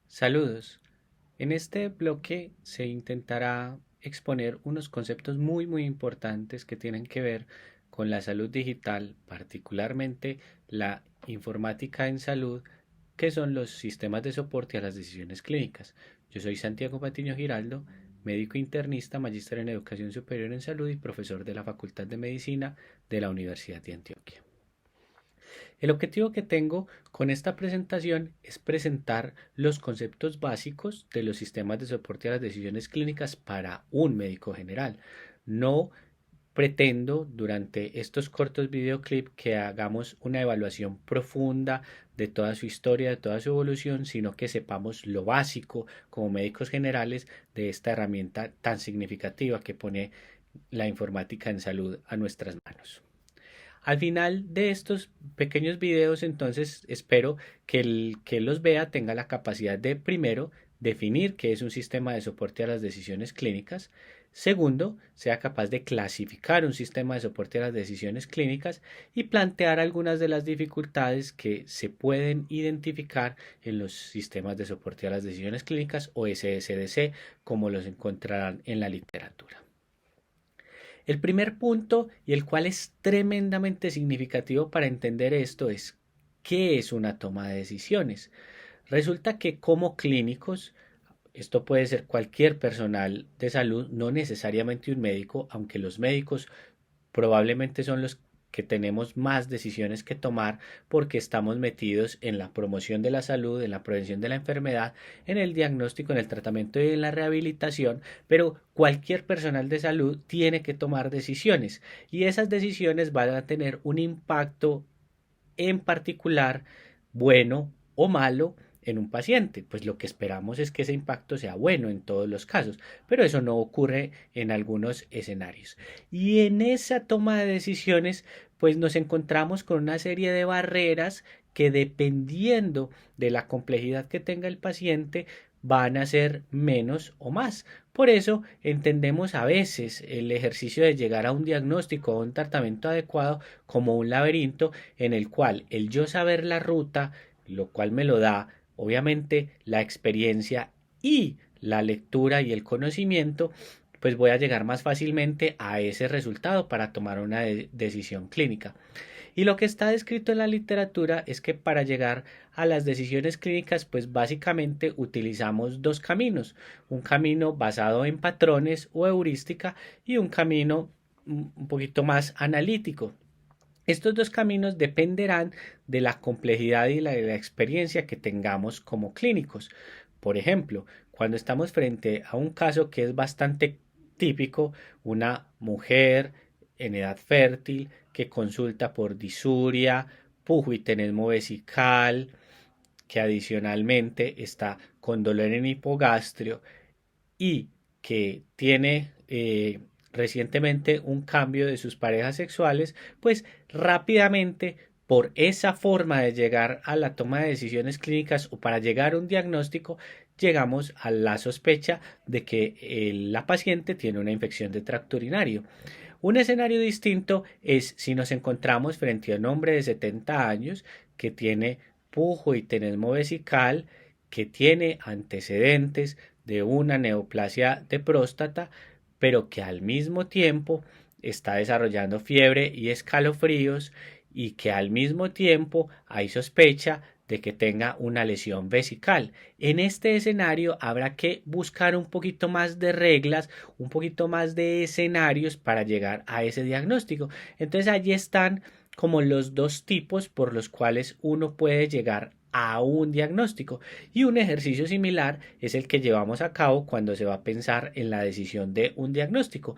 Saludos. En este bloque se intentará exponer unos conceptos muy importantes que tienen que ver con la salud digital, particularmente la informática en salud, que son los sistemas de soporte a las decisiones clínicas. Yo soy Santiago Patiño Giraldo, médico internista, magíster en educación superior en salud y profesor de la Facultad de Medicina de la Universidad de Antioquia. El objetivo que tengo con esta presentación es presentar los conceptos básicos de los sistemas de soporte a las decisiones clínicas para un médico general. No pretendo durante estos cortos videoclips que hagamos una evaluación profunda de toda su historia, de toda su evolución, sino que sepamos lo básico como médicos generales de esta herramienta tan significativa que pone la informática en salud a nuestras manos. Al final de estos pequeños videos, entonces espero que el que los vea tenga la capacidad de, primero, definir qué es un sistema de soporte a las decisiones clínicas. Segundo, sea capaz de clasificar un sistema de soporte a las decisiones clínicas y plantear algunas de las dificultades que se pueden identificar en los sistemas de soporte a las decisiones clínicas o SSDC, como los encontrarán en la literatura. El primer punto, y el cual es tremendamente significativo para entender esto, es qué es una toma de decisiones. Resulta que como clínicos, esto puede ser cualquier personal de salud, no necesariamente un médico, aunque los médicos probablemente son los que tenemos más decisiones que tomar porque estamos metidos en la promoción de la salud, en la prevención de la enfermedad, en el diagnóstico, en el tratamiento y en la rehabilitación, pero cualquier personal de salud tiene que tomar decisiones y esas decisiones van a tener un impacto en particular, bueno o malo, en un paciente. Pues lo que esperamos es que ese impacto sea bueno en todos los casos, pero eso no ocurre en algunos escenarios. Y en esa toma de decisiones, pues nos encontramos con una serie de barreras que dependiendo de la complejidad que tenga el paciente, van a ser menos o más. Por eso entendemos a veces el ejercicio de llegar a un diagnóstico o un tratamiento adecuado como un laberinto en el cual el yo saber la ruta, lo cual me lo da obviamente la experiencia y la lectura y el conocimiento, pues voy a llegar más fácilmente a ese resultado para tomar una decisión clínica. Y lo que está descrito en la literatura es que para llegar a las decisiones clínicas, pues básicamente utilizamos dos caminos, un camino basado en patrones o heurística y un camino un poquito más analítico. Estos dos caminos dependerán de la complejidad y de la experiencia que tengamos como clínicos. Por ejemplo, cuando estamos frente a un caso que es bastante típico, una mujer en edad fértil que consulta por disuria, pujo y tenesmo vesical, que adicionalmente está con dolor en hipogastrio y que tiene recientemente un cambio de sus parejas sexuales, pues rápidamente por esa forma de llegar a la toma de decisiones clínicas o para llegar a un diagnóstico, llegamos a la sospecha de que la paciente tiene una infección de tracto urinario. Un escenario distinto es si nos encontramos frente a un hombre de 70 años que tiene pujo y tenesmo vesical, que tiene antecedentes de una neoplasia de próstata, pero que al mismo tiempo está desarrollando fiebre y escalofríos y que al mismo tiempo hay sospecha de que tenga una lesión vesical. En este escenario habrá que buscar un poquito más de reglas, un poquito más de escenarios para llegar a ese diagnóstico. Entonces allí están como los dos tipos por los cuales uno puede llegar a un diagnóstico y un ejercicio similar es el que llevamos a cabo cuando se va a pensar en la decisión de un diagnóstico,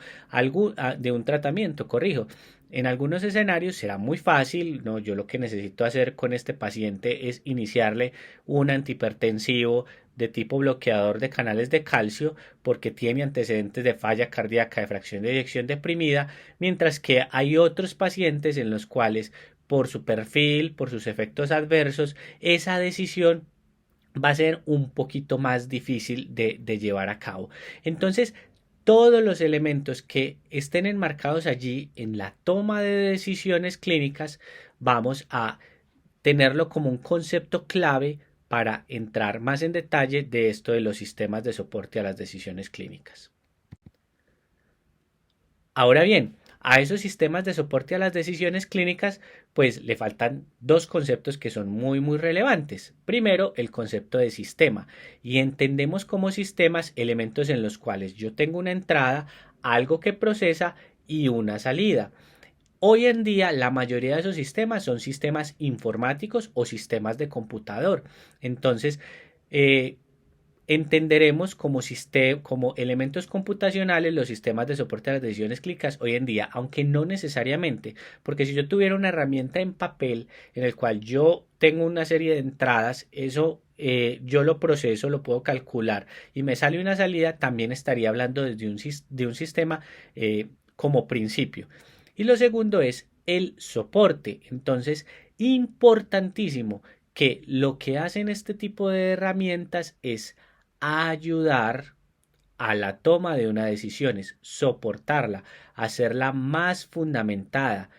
de un tratamiento, corrijo. En algunos escenarios será muy fácil, no, yo lo que necesito hacer con este paciente es iniciarle un antihipertensivo de tipo bloqueador de canales de calcio porque tiene antecedentes de falla cardíaca de fracción de eyección deprimida, mientras que hay otros pacientes en los cuales por su perfil, por sus efectos adversos, esa decisión va a ser un poquito más difícil de llevar a cabo. Entonces, todos los elementos que estén enmarcados allí en la toma de decisiones clínicas, vamos a tenerlo como un concepto clave para entrar más en detalle de esto de los sistemas de soporte a las decisiones clínicas. Ahora bien, a esos sistemas de soporte a las decisiones clínicas, pues le faltan dos conceptos que son muy relevantes. Primero, el concepto de sistema, y entendemos como sistemas elementos en los cuales yo tengo una entrada, algo que procesa y una salida. Hoy en día la mayoría de esos sistemas son sistemas informáticos o sistemas de computador. Entonces, eh, entenderemos como elementos computacionales los sistemas de soporte a las decisiones clínicas hoy en día, aunque no necesariamente, porque si yo tuviera una herramienta en papel en el cual yo tengo una serie de entradas, eso yo lo proceso, lo puedo calcular y me sale una salida, también estaría hablando de un sistema como principio. Y lo segundo es el soporte. Entonces, importantísimo que lo que hacen este tipo de herramientas es ayudar a la toma de una decisión, es soportarla, hacerla más fundamentada.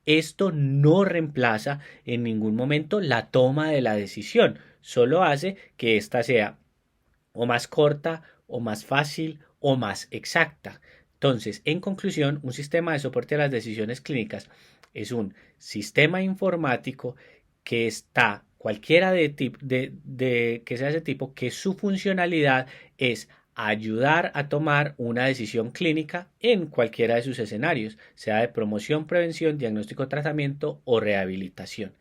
Esto no reemplaza en ningún momento la toma de la decisión, solo hace que ésta sea o más corta, o más fácil, o más exacta. Entonces, en conclusión, un sistema de soporte a las decisiones clínicas es un sistema informático que está cualquiera que sea ese tipo, que su funcionalidad es ayudar a tomar una decisión clínica en cualquiera de sus escenarios, sea de promoción, prevención, diagnóstico, tratamiento o rehabilitación.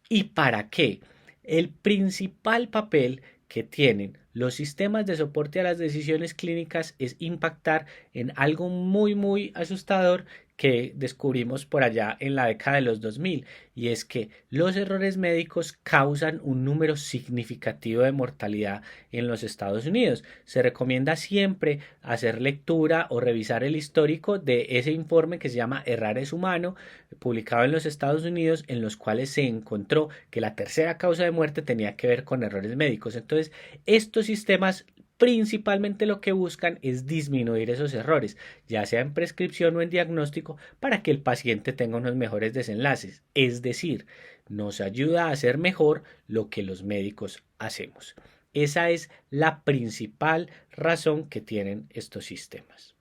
¿Y para qué? El principal papel que tienen los sistemas de soporte a las decisiones clínicas es impactar en algo muy asustador que descubrimos por allá en la década de los 2000, y es que los errores médicos causan un número significativo de mortalidad en los Estados Unidos. Se recomienda siempre hacer lectura o revisar el histórico de ese informe que se llama Errar es humano, publicado en los Estados Unidos, en los cuales se encontró que la tercera causa de muerte tenía que ver con errores médicos. Entonces, estos sistemas principalmente lo que buscan es disminuir esos errores, ya sea en prescripción o en diagnóstico, para que el paciente tenga unos mejores desenlaces. Es decir, nos ayuda a hacer mejor lo que los médicos hacemos. Esa es la principal razón que tienen estos sistemas.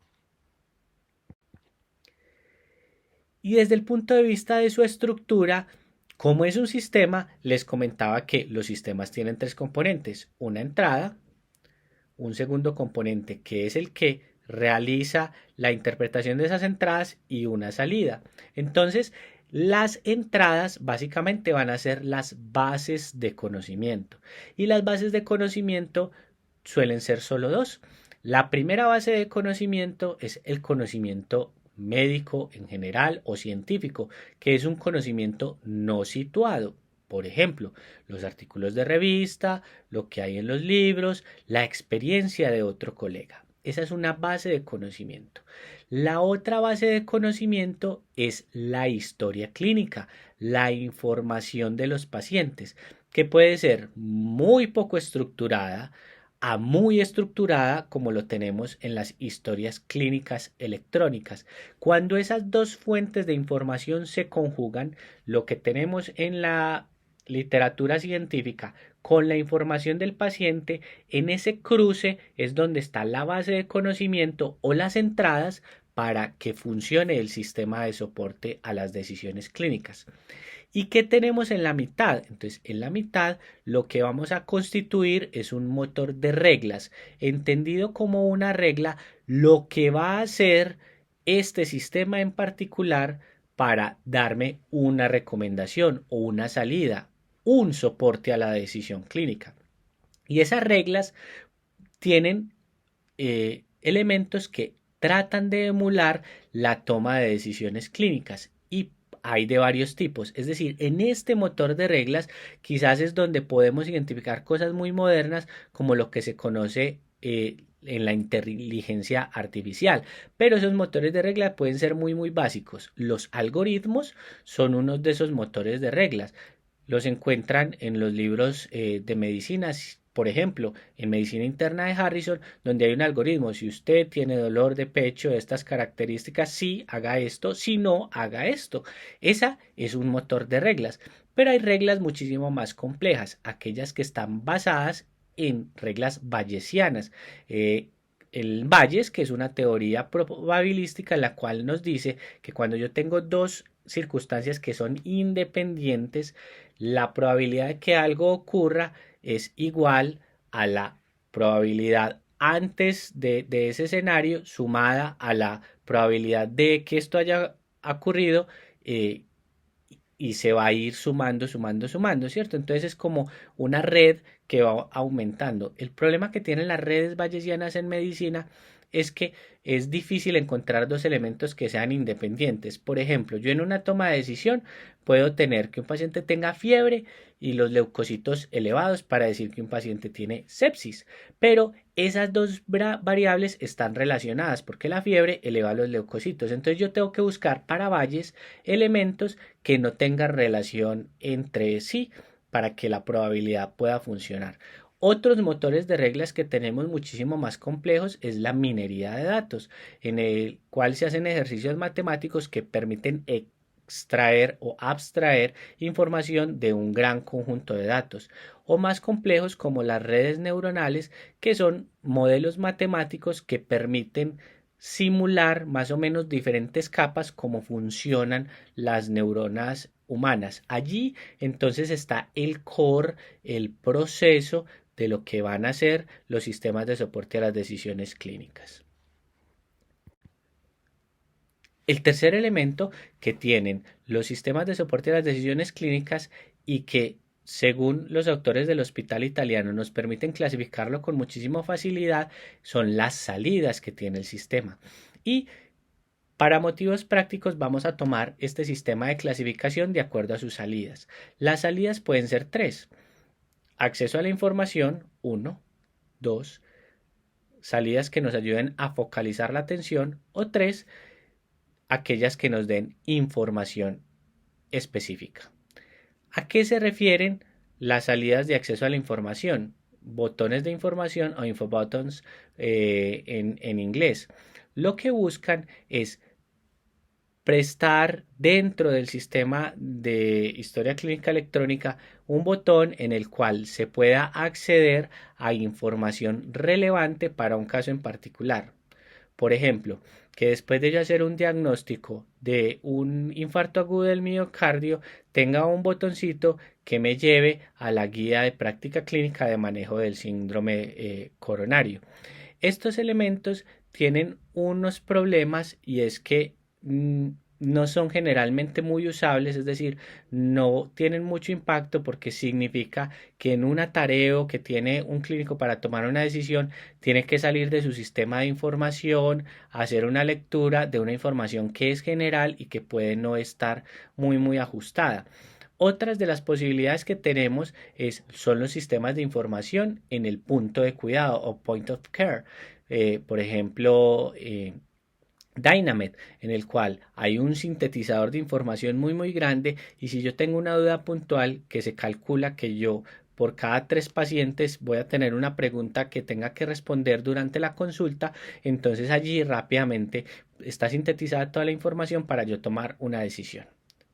Y desde el punto de vista de su estructura, como es un sistema, les comentaba que los sistemas tienen tres componentes: una entrada, un segundo componente que es el que realiza la interpretación de esas entradas, y una salida. Entonces, las entradas básicamente van a ser las bases de conocimiento, y las bases de conocimiento suelen ser solo dos. La primera base de conocimiento es el conocimiento médico en general o científico, que es un conocimiento no situado. Por ejemplo, los artículos de revista, lo que hay en los libros, la experiencia de otro colega. Esa es una base de conocimiento. La otra base de conocimiento es la historia clínica, la información de los pacientes, que puede ser muy poco estructurada a muy estructurada, como lo tenemos en las historias clínicas electrónicas. Cuando esas dos fuentes de información se conjugan, lo que tenemos en la literatura científica con la información del paciente, en ese cruce es donde está la base de conocimiento o las entradas para que funcione el sistema de soporte a las decisiones clínicas. ¿Y qué tenemos en la mitad? Entonces, en la mitad lo que vamos a constituir es un motor de reglas, entendido como una regla, lo que va a hacer este sistema en particular para darme una recomendación o una salida, un soporte a la decisión clínica. Y esas reglas tienen elementos que tratan de emular la toma de decisiones clínicas, y hay de varios tipos. Es decir, en este motor de reglas quizás es donde podemos identificar cosas muy modernas, como lo que se conoce en la inteligencia artificial, pero esos motores de reglas pueden ser muy básicos. Los algoritmos son uno de esos motores de reglas. Los encuentran en los libros de medicina, por ejemplo, en Medicina Interna de Harrison, donde hay un algoritmo: si usted tiene dolor de pecho de estas características, sí, haga esto; si no, haga esto. Esa es un motor de reglas. Pero hay reglas muchísimo más complejas, aquellas que están basadas en reglas bayesianas. El Bayes, que es una teoría probabilística, la cual nos dice que cuando yo tengo dos circunstancias que son independientes, la probabilidad de que algo ocurra es igual a la probabilidad antes de ese escenario sumada a la probabilidad de que esto haya ocurrido, eh, y se va a ir sumando, sumando, sumando, ¿cierto? Entonces es como una red que va aumentando. El problema que tienen las redes bayesianas en medicina es que es difícil encontrar dos elementos que sean independientes. Por ejemplo, yo en una toma de decisión puedo tener que un paciente tenga fiebre y los leucocitos elevados para decir que un paciente tiene sepsis, pero esas dos variables están relacionadas porque la fiebre eleva los leucocitos. Entonces yo tengo que buscar para Bayes elementos que no tengan relación entre sí para que la probabilidad pueda funcionar. Otros motores de reglas que tenemos muchísimo más complejos es la minería de datos, en el cual se hacen ejercicios matemáticos que permiten extraer o abstraer información de un gran conjunto de datos, o más complejos como las redes neuronales, que son modelos matemáticos que permiten simular más o menos diferentes capas como funcionan las neuronas humanas. Allí entonces está el core, el proceso de lo que van a ser los sistemas de soporte a las decisiones clínicas. El tercer elemento que tienen los sistemas de soporte a las decisiones clínicas y que según los autores del Hospital Italiano nos permiten clasificarlo con muchísima facilidad son las salidas que tiene el sistema. Y para motivos prácticos vamos a tomar este sistema de clasificación de acuerdo a sus salidas. Las salidas pueden ser tres. Acceso a la información, 1, 2. Salidas que nos ayuden a focalizar la atención, o 3, aquellas que nos den información específica. ¿A qué se refieren las salidas de acceso a la información? Botones de información o infobuttons en inglés. Lo que buscan es prestar dentro del sistema de historia clínica electrónica un botón en el cual se pueda acceder a información relevante para un caso en particular. Por ejemplo, que después de yo hacer un diagnóstico de un infarto agudo del miocardio, tenga un botoncito que me lleve a la guía de práctica clínica de manejo del síndrome coronario. Estos elementos tienen unos problemas y es que no son generalmente muy usables, es decir, no tienen mucho impacto porque significa que en un atareo que tiene un clínico para tomar una decisión, tiene que salir de su sistema de información, hacer una lectura de una información que es general y que puede no estar muy ajustada. Otras de las posibilidades que tenemos son los sistemas de información en el punto de cuidado o point of care. Por ejemplo, Dynamed, en el cual hay un sintetizador de información muy grande, y si yo tengo una duda puntual que se calcula que yo por cada 3 pacientes voy a tener una pregunta que tenga que responder durante la consulta, entonces allí rápidamente está sintetizada toda la información para yo tomar una decisión.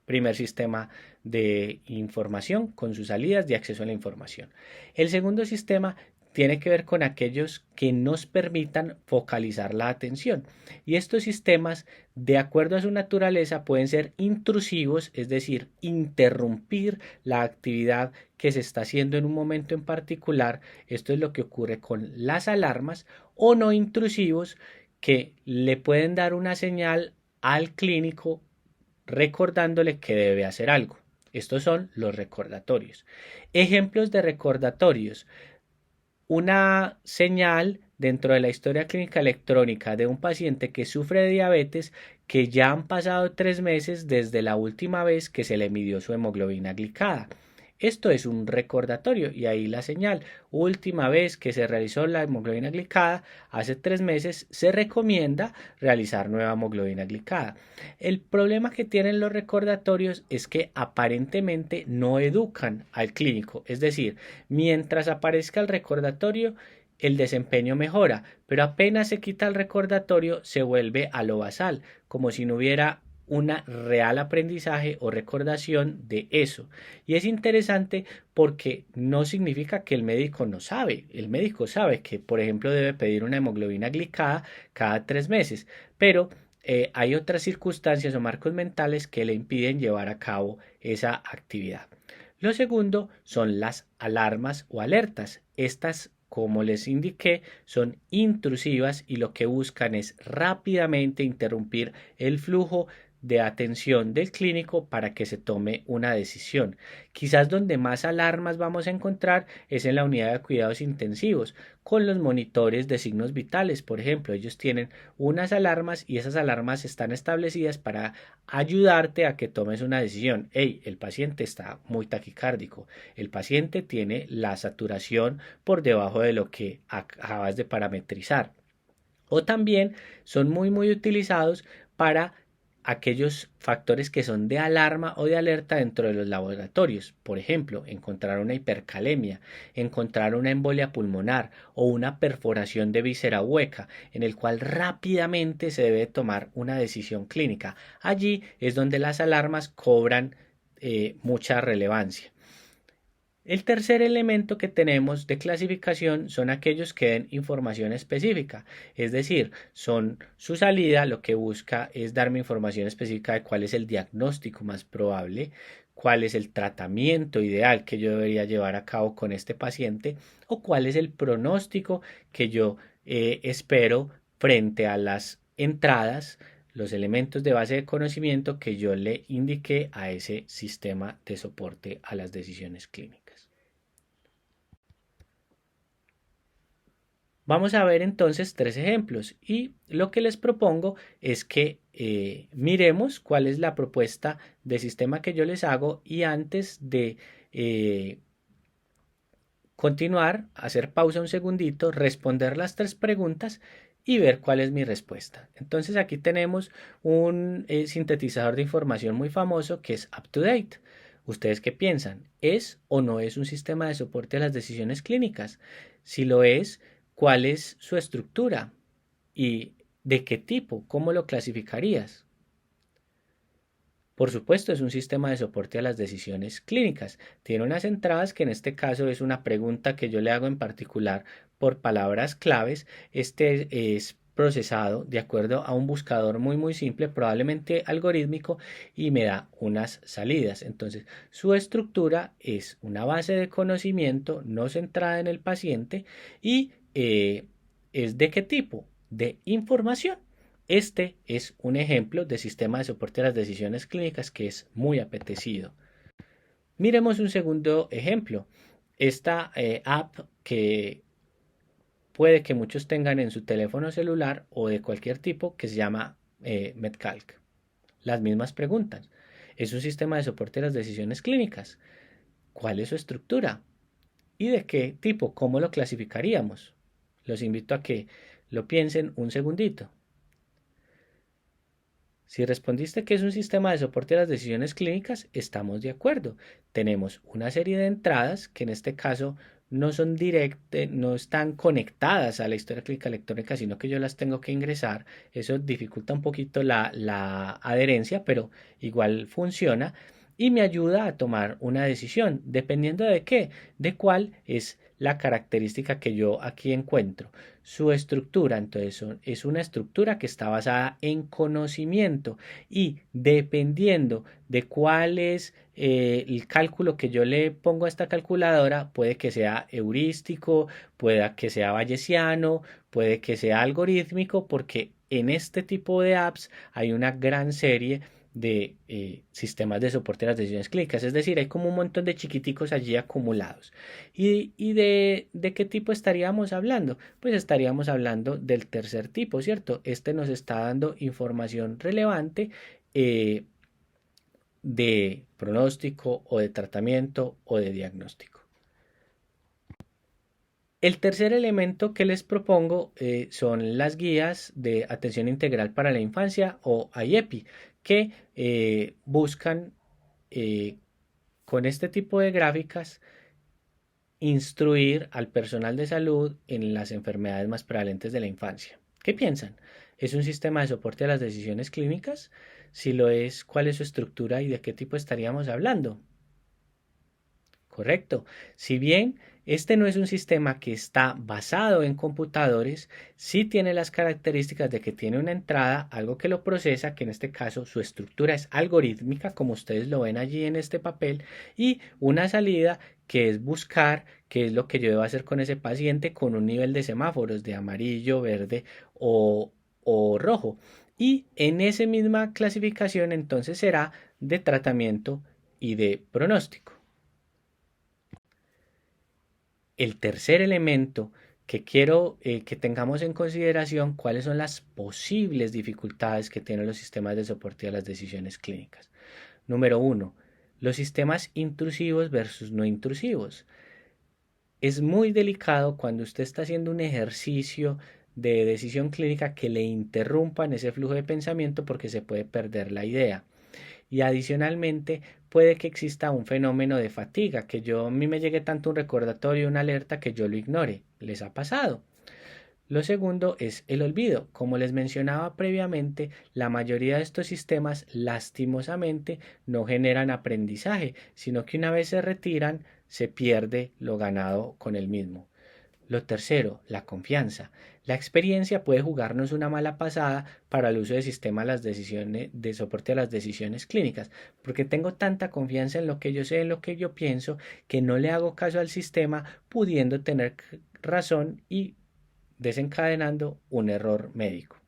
Primer sistema de información con sus salidas de acceso a la información. El segundo sistema tiene que ver con aquellos que nos permitan focalizar la atención. Y estos sistemas, de acuerdo a su naturaleza, pueden ser intrusivos, es decir, interrumpir la actividad que se está haciendo en un momento en particular. Esto es lo que ocurre con las alarmas, o no intrusivos, que le pueden dar una señal al clínico recordándole que debe hacer algo. Estos son los recordatorios. Ejemplos de recordatorios: una señal dentro de la historia clínica electrónica de un paciente que sufre de diabetes, que ya han pasado 3 meses desde la última vez que se le midió su hemoglobina glicada. Esto es un recordatorio, y ahí la señal: última vez que se realizó la hemoglobina glicada hace 3 meses, se recomienda realizar nueva hemoglobina glicada. El problema que tienen los recordatorios es que aparentemente no educan al clínico, es decir, mientras aparezca el recordatorio, el desempeño mejora, pero apenas se quita el recordatorio se vuelve a lo basal, como si no hubiera una real aprendizaje o recordación de eso. Y es interesante porque no significa que el médico no sabe. El médico sabe que, por ejemplo, debe pedir una hemoglobina glicada cada 3 meses, pero hay otras circunstancias o marcos mentales que le impiden llevar a cabo esa actividad. Lo segundo son las alarmas o alertas. Estas, como les indiqué, son intrusivas y lo que buscan es rápidamente interrumpir el flujo de atención del clínico para que se tome una decisión. Quizás donde más alarmas vamos a encontrar es en la unidad de cuidados intensivos, con los monitores de signos vitales, por ejemplo. Ellos tienen unas alarmas y esas alarmas están establecidas para ayudarte a que tomes una decisión. Hey, el paciente está muy taquicárdico, el paciente tiene la saturación por debajo de lo que acabas de parametrizar. O también son muy utilizados para aquellos factores que son de alarma o de alerta dentro de los laboratorios. Por ejemplo, encontrar una hipercalemia, encontrar una embolia pulmonar o una perforación de víscera hueca, en el cual rápidamente se debe tomar una decisión clínica. Allí es donde las alarmas cobran mucha relevancia. El tercer elemento que tenemos de clasificación son aquellos que den información específica, es decir, son su salida lo que busca es darme información específica de cuál es el diagnóstico más probable, cuál es el tratamiento ideal que yo debería llevar a cabo con este paciente o cuál es el pronóstico que yo espero frente a las entradas, los elementos de base de conocimiento que yo le indiqué a ese sistema de soporte a las decisiones clínicas. Vamos a ver entonces 3 ejemplos y lo que les propongo es que miremos cuál es la propuesta de sistema que yo les hago y antes de continuar, hacer pausa un segundito, responder las 3 preguntas y ver cuál es mi respuesta. Entonces aquí tenemos un sintetizador de información muy famoso que es UpToDate. ¿Ustedes qué piensan? ¿Es o no es un sistema de soporte a las decisiones clínicas? Si lo es, ¿cuál es su estructura? ¿Y de qué tipo? ¿Cómo lo clasificarías? Por supuesto, es un sistema de soporte a las decisiones clínicas. Tiene unas entradas que en este caso es una pregunta que yo le hago en particular por palabras claves. Este es procesado de acuerdo a un buscador muy simple, probablemente algorítmico, y me da unas salidas. Entonces, su estructura es una base de conocimiento no centrada en el paciente y es de qué tipo? De información. Este es un ejemplo de sistema de soporte a las decisiones clínicas que es muy apetecido. Miremos un segundo ejemplo. Esta app que puede que muchos tengan en su teléfono celular o de cualquier tipo que se llama MedCalc. Las mismas preguntas. Es un sistema de soporte a las decisiones clínicas. ¿Cuál es su estructura? ¿Y de qué tipo? ¿Cómo lo clasificaríamos? Los invito a que lo piensen un segundito. Si respondiste que es un sistema de soporte a las decisiones clínicas, estamos de acuerdo. Tenemos una serie de entradas que en este caso no son directas, no están conectadas a la historia clínica electrónica, sino que yo las tengo que ingresar. Eso dificulta un poquito la adherencia, pero igual funciona y me ayuda a tomar una decisión, dependiendo de qué, de cuál es la característica que yo aquí encuentro. Su estructura, entonces, es una estructura que está basada en conocimiento y dependiendo de cuál es el cálculo que yo le pongo a esta calculadora, puede que sea heurístico, puede que sea bayesiano, puede que sea algorítmico, porque en este tipo de apps hay una gran serie de sistemas de soporte a las decisiones clínicas, es decir, hay como un montón de chiquiticos allí acumulados. ¿Y de qué tipo estaríamos hablando? Pues estaríamos hablando del tercer tipo, ¿cierto? Este nos está dando información relevante de pronóstico o de tratamiento o de diagnóstico. El tercer elemento que les propongo son las guías de atención integral para la infancia o IEPI, que buscan con este tipo de gráficas instruir al personal de salud en las enfermedades más prevalentes de la infancia. ¿Qué piensan? ¿Es un sistema de soporte a las decisiones clínicas? Si lo es, ¿cuál es su estructura y de qué tipo estaríamos hablando? Correcto. Si bien este no es un sistema que está basado en computadores, sí tiene las características de que tiene una entrada, algo que lo procesa, que en este caso su estructura es algorítmica, como ustedes lo ven allí en este papel, y una salida que es buscar qué es lo que yo debo hacer con ese paciente con un nivel de semáforos de amarillo, verde o rojo. Y en esa misma clasificación entonces será de tratamiento y de pronóstico. El tercer elemento que quiero que tengamos en consideración, cuáles son las posibles dificultades que tienen los sistemas de soporte a las decisiones clínicas. Número uno, los sistemas intrusivos versus no intrusivos. Es muy delicado cuando usted está haciendo un ejercicio de decisión clínica que le interrumpan ese flujo de pensamiento porque se puede perder la idea. Y adicionalmente puede que exista un fenómeno de fatiga, que a mí me llegue tanto un recordatorio, una alerta que yo lo ignore. ¿Les ha pasado? Lo segundo es el olvido. Como les mencionaba previamente, la mayoría de estos sistemas lastimosamente no generan aprendizaje, sino que una vez se retiran, se pierde lo ganado con el mismo. Lo tercero, la confianza. La experiencia puede jugarnos una mala pasada para el uso de sistemas las decisiones, de soporte a las decisiones clínicas, porque tengo tanta confianza en lo que yo sé, en lo que yo pienso, que no le hago caso al sistema, pudiendo tener razón y desencadenando un error médico.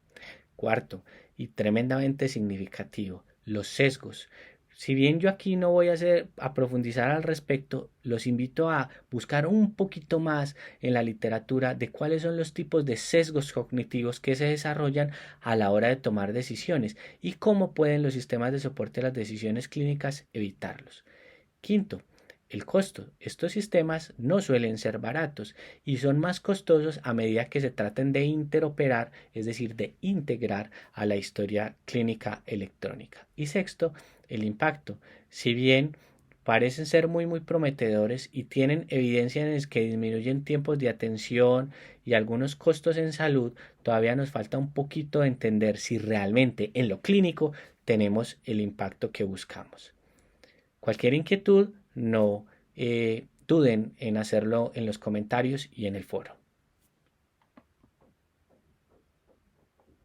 Cuarto, y tremendamente significativo, los sesgos. Si bien yo aquí no voy a profundizar al respecto, los invito a buscar un poquito más en la literatura de cuáles son los tipos de sesgos cognitivos que se desarrollan a la hora de tomar decisiones y cómo pueden los sistemas de soporte a las decisiones clínicas evitarlos. Quinto, el costo. Estos sistemas no suelen ser baratos y son más costosos a medida que se traten de interoperar, es decir, de integrar a la historia clínica electrónica. Y sexto, el impacto. Si bien parecen ser muy prometedores y tienen evidencia en el que disminuyen tiempos de atención y algunos costos en salud, todavía nos falta un poquito de entender si realmente en lo clínico tenemos el impacto que buscamos. Cualquier inquietud, no duden en hacerlo en los comentarios y en el foro.